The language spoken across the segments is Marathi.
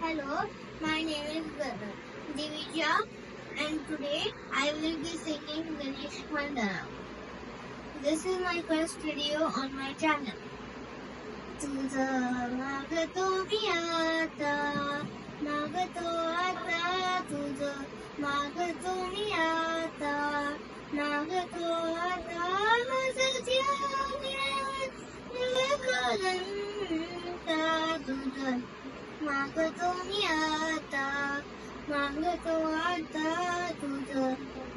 Hello, my name is Divija and today I will be singing Ganesh Mandana. This is my first video on my channel. तुझं मागतो मी आता, मागतो आता तुझं मागतो मी आता, मागतो आता माझं तुझं मागतो मी आता, मागतो आता तुझं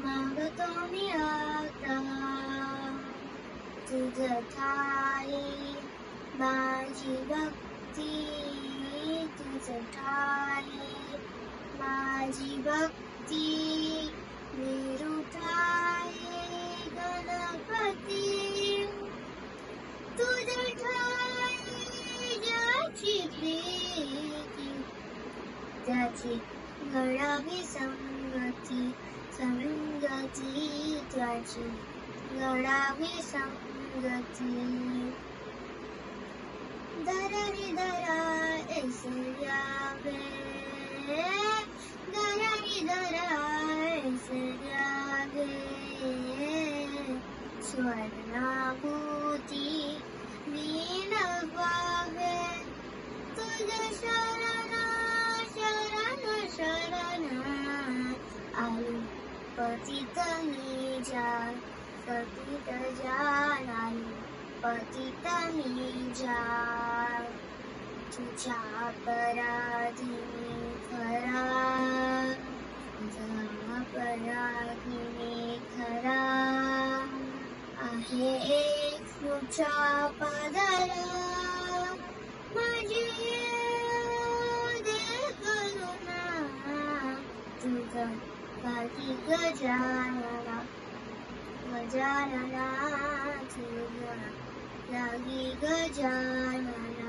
मागतो मी आता, तुझं ठाई माझी भक्ती, तुझं ठाई माझी भक्ती, विरुठाई गणपती, तुझं ठाई ज्याची प्रीती, त्याची घडावी संगती, संगती त्याची घडावी संगती, धरणी धरा ऐसया वे, धरणी धरा ऐसया वे, स्वर्णाभूती मीन पावे, तुझ्या शरण शरण शरण आई पतित निजा, पतित जान आई पतित निजा, तुझ्या अपराधीने खरा, तुझ्या अपराधीने खरा आहे एक तुझ्या पदरा, माझी दे करुणा, तुझं काही गजानना, गजानना तुझं लागी गजानना.